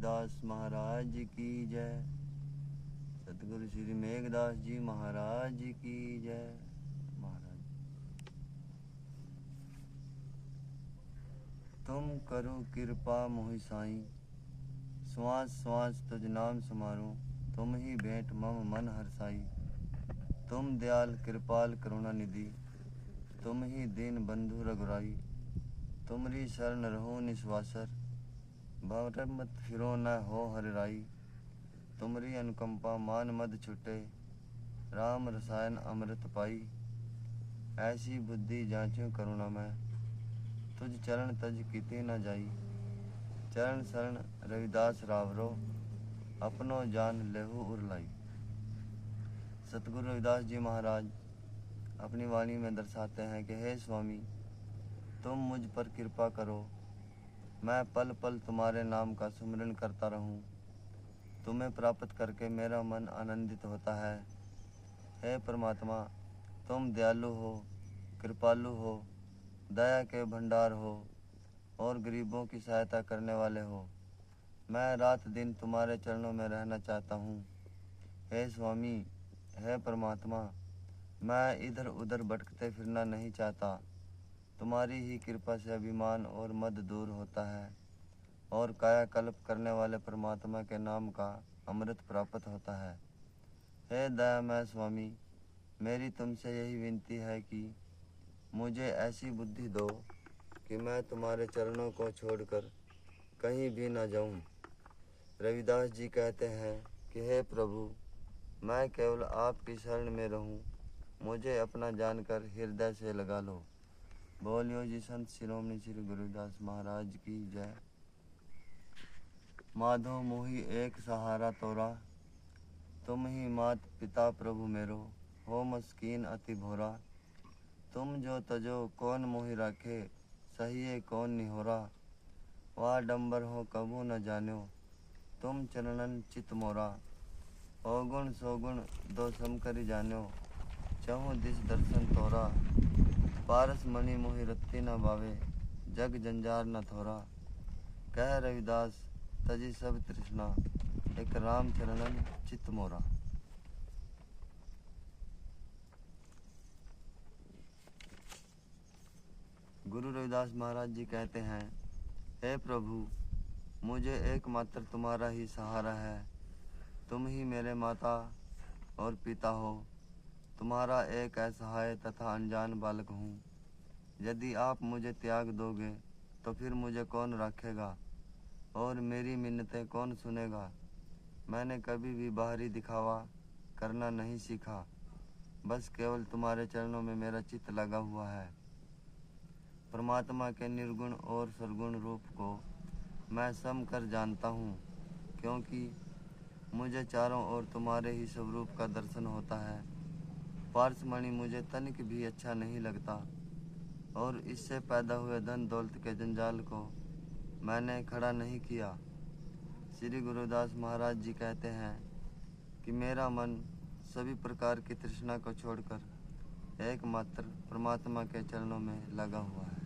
रविदास महाराज की जय। सतगुरु श्री मेघदास जी महाराज की जय। महाराज तुम करो कृपा मोहि साईं, श्वास श्वास तुझ नाम समारूं, तुम ही भेंट मम मन हरसाई। तुम दयाल कृपाल करुणा निधि, तुम ही दीन बंधु रघुराई। तुमरी शरण रहो निस्वासर, भंवर मत फिरो न हो हरिराई। तुमरी अनुकंपा मान मद छुटे, राम रसायन अमृत पाई। ऐसी बुद्धि जांचूं करुणा मैं, तुझ चरण तज किते न जाई। चरण शरण रविदास रावरो, अपनो जान लेहु उरलाई। सतगुरु रविदास जी महाराज अपनी वाणी में दर्शाते हैं कि हे स्वामी, तुम मुझ पर कृपा करो, मैं पल पल तुम्हारे नाम का सुमिरन करता रहूं। तुम्हें प्राप्त करके मेरा मन आनंदित होता है। हे परमात्मा, तुम दयालु हो, कृपालु हो, दया के भंडार हो और गरीबों की सहायता करने वाले हो। मैं रात दिन तुम्हारे चरणों में रहना चाहता हूँ। हे स्वामी, हे परमात्मा, मैं इधर उधर भटकते फिरना नहीं चाहता। तुम्हारी ही कृपा से अभिमान और मद दूर होता है और कायाकल्प करने वाले परमात्मा के नाम का अमृत प्राप्त होता है। हे दयामय स्वामी, मेरी तुमसे यही विनती है कि मुझे ऐसी बुद्धि दो कि मैं तुम्हारे चरणों को छोड़कर कहीं भी न जाऊं। रविदास जी कहते हैं कि हे प्रभु, मैं केवल आपकी शरण में रहूं, मुझे अपना जानकर हृदय से लगा लो। बोलियो जी संत शिरोमणि श्री गुरुदास महाराज की जय। माधो मोहि एक सहारा तोरा, तुम ही मात पिता प्रभु मेरो, हो मस्कीन अति भोरा। तुम जो तजो कौन मोहि राखे, सहिए कौन निहोरा। वाह डंबर हो कबू न जान्यो, तुम चरणन चित मोरा। अवगुण सौगुण दो समकरि जान्यो, चहु दिस दर्शन तोरा। पारस मणि मोहि रत्ती न भावे, जग जंजार न थोरा। कह रविदास तजी सब तृष्णा, एक राम चरणन चित मोरा। गुरु रविदास महाराज जी कहते हैं, हे प्रभु, मुझे एकमात्र तुम्हारा ही सहारा है। तुम ही मेरे माता और पिता हो। तुम्हारा एक असहाय तथा अनजान बालक हूँ। यदि आप मुझे त्याग दोगे तो फिर मुझे कौन रखेगा और मेरी मिन्नतें कौन सुनेगा। मैंने कभी भी बाहरी दिखावा करना नहीं सीखा, बस केवल तुम्हारे चरणों में मेरा चित्त लगा हुआ है। परमात्मा के निर्गुण और सरगुण रूप को मैं सम कर जानता हूँ, क्योंकि मुझे चारों ओर तुम्हारे ही स्वरूप का दर्शन होता है। पारसमणि मुझे तनिक भी अच्छा नहीं लगता और इससे पैदा हुए धन दौलत के जंजाल को मैंने खड़ा नहीं किया। श्री गुरुदास महाराज जी कहते हैं कि मेरा मन सभी प्रकार की तृष्णा को छोड़कर एकमात्र परमात्मा के चरणों में लगा हुआ है।